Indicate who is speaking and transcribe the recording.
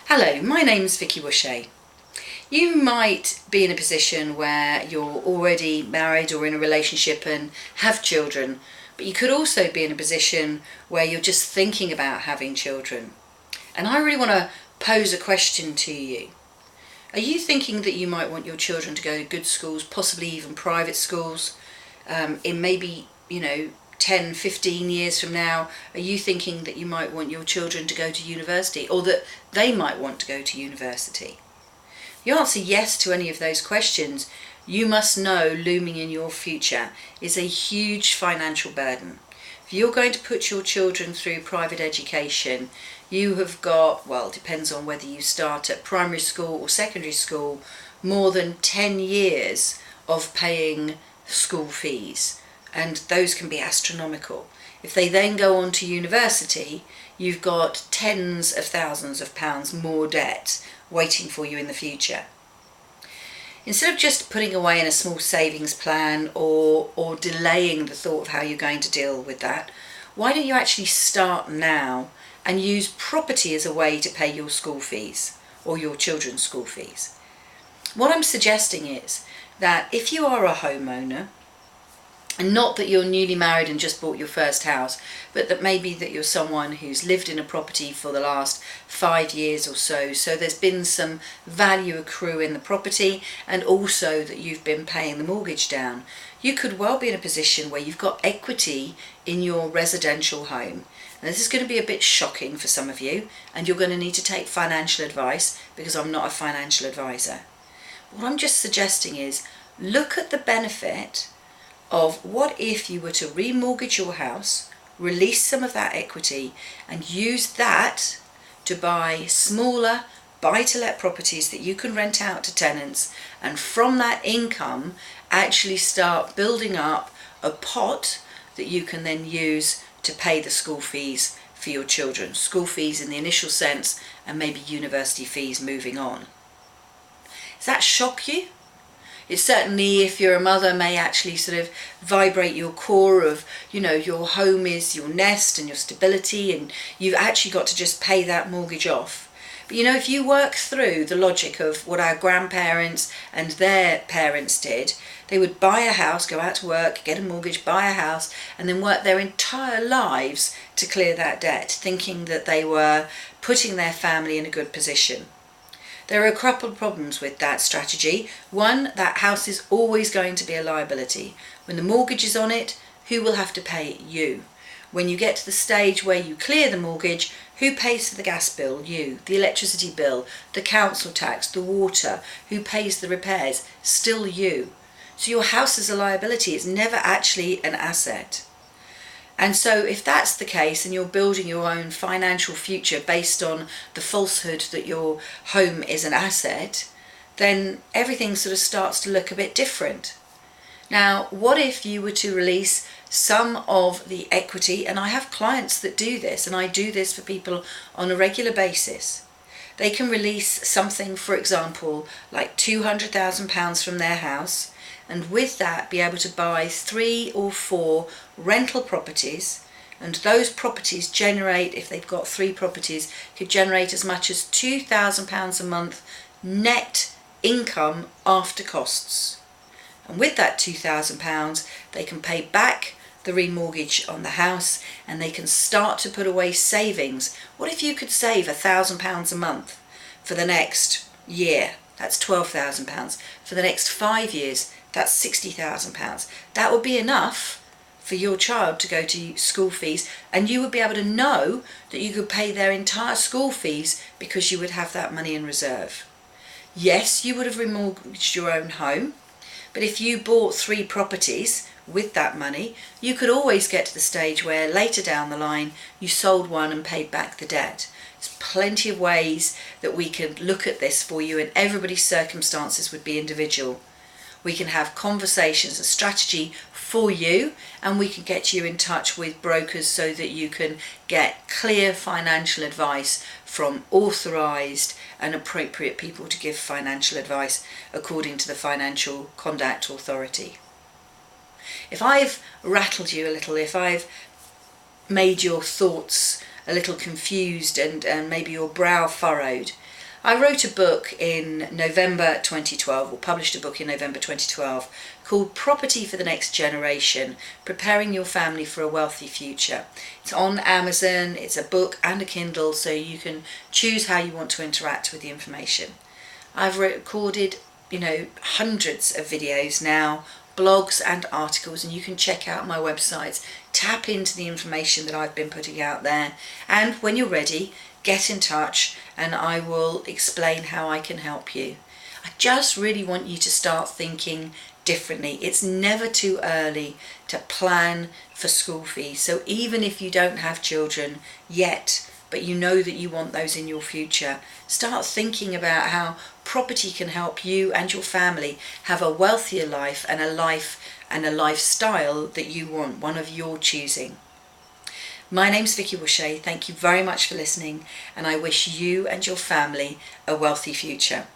Speaker 1: Hello, my name's Vicky Wushay. You might be in a position where you're already married or in a relationship and have children, but you could also be in a position where you're just thinking about having children. And I really want to pose a question to you. Are you thinking that you might want your children to go to good schools, possibly even private schools, in maybe, 10, 15 years from now? Are you thinking that you might want your children to go to university, or that they might want to go to university? If you answer yes to any of those questions, you must know looming in your future is a huge financial burden. If you're going to put your children through private education, you have got, well, it depends on whether you start at primary school or secondary school, more than 10 years of paying school fees, and those can be astronomical. If they then go on to university, you've got tens of thousands of pounds more debt waiting for you in the future. Instead of just putting away in a small savings plan or delaying the thought of how you're going to deal with that, why don't you actually start now and use property as a way to pay your school fees or your children's school fees? What I'm suggesting is that if you are a homeowner, and not that you're newly married and just bought your first house, but that maybe that you're someone who's lived in a property for the last 5 years or so there's been some value accrue in the property, and also that you've been paying the mortgage down, you could well be in a position where you've got equity in your residential home. And this is going to be a bit shocking for some of you, and you're going to need to take financial advice, because I'm not a financial advisor. What I'm just suggesting is look at the benefit of what if you were to remortgage your house, release some of that equity, and use that to buy smaller buy-to-let properties that you can rent out to tenants, and from that income actually start building up a pot that you can then use to pay the school fees for your children. School fees in the initial sense, and maybe university fees moving on. Does that shock you? It certainly, if you're a mother, may actually sort of vibrate your core of, your home is your nest and your stability, and you've actually got to just pay that mortgage off. But if you work through the logic of what our grandparents and their parents did, they would buy a house, go out to work, get a mortgage, buy a house, and then work their entire lives to clear that debt, thinking that they were putting their family in a good position. There are a couple of problems with that strategy. One, that house is always going to be a liability. When the mortgage is on it, who will have to pay? You. When you get to the stage where you clear the mortgage, who pays for the gas bill? You. The electricity bill, the council tax, the water, who pays the repairs? Still you. So your house is a liability. It's never actually an asset. And so if that's the case, and you're building your own financial future based on the falsehood that your home is an asset, then everything sort of starts to look a bit different. Now, what if you were to release some of the equity? And I have clients that do this, and I do this for people on a regular basis. They can release something, for example, like £200,000 from their house, and with that be able to buy 3 or 4 rental properties, and those properties generate, if they've got 3 properties, could generate as much as £2,000 a month net income after costs. And with that £2,000 they can pay back the remortgage on the house, and they can start to put away savings. What if you could save £1,000 a month for the next year? That's £12,000. For the next 5 years, that's £60,000. That would be enough for your child to go to school fees, and you would be able to know that you could pay their entire school fees because you would have that money in reserve. Yes, you would have remortgaged your own home, but if you bought 3 properties with that money, you could always get to the stage where later down the line you sold one and paid back the debt. There's plenty of ways that we could look at this for you, and everybody's circumstances would be individual. We can have conversations, a strategy for you, and we can get you in touch with brokers so that you can get clear financial advice from authorised and appropriate people to give financial advice according to the Financial Conduct Authority. If I've rattled you a little, if I've made your thoughts a little confused and maybe your brow furrowed, I wrote a book in November 2012, or published a book in November 2012, called Property for the Next Generation, Preparing Your Family for a Wealthy Future. It's on Amazon, it's a book and a Kindle, so you can choose how you want to interact with the information. I've recorded, hundreds of videos now, blogs and articles, and you can check out my websites, tap into the information that I've been putting out there, and when you're ready, get in touch and I will explain how I can help you. I just really want you to start thinking differently. It's never too early to plan for school fees. So even if you don't have children yet, but you know that you want those in your future, start thinking about how property can help you and your family have a wealthier life and a lifestyle that you want, one of your choosing. My name's Vicky Washea. Thank you very much for listening, and I wish you and your family a wealthy future.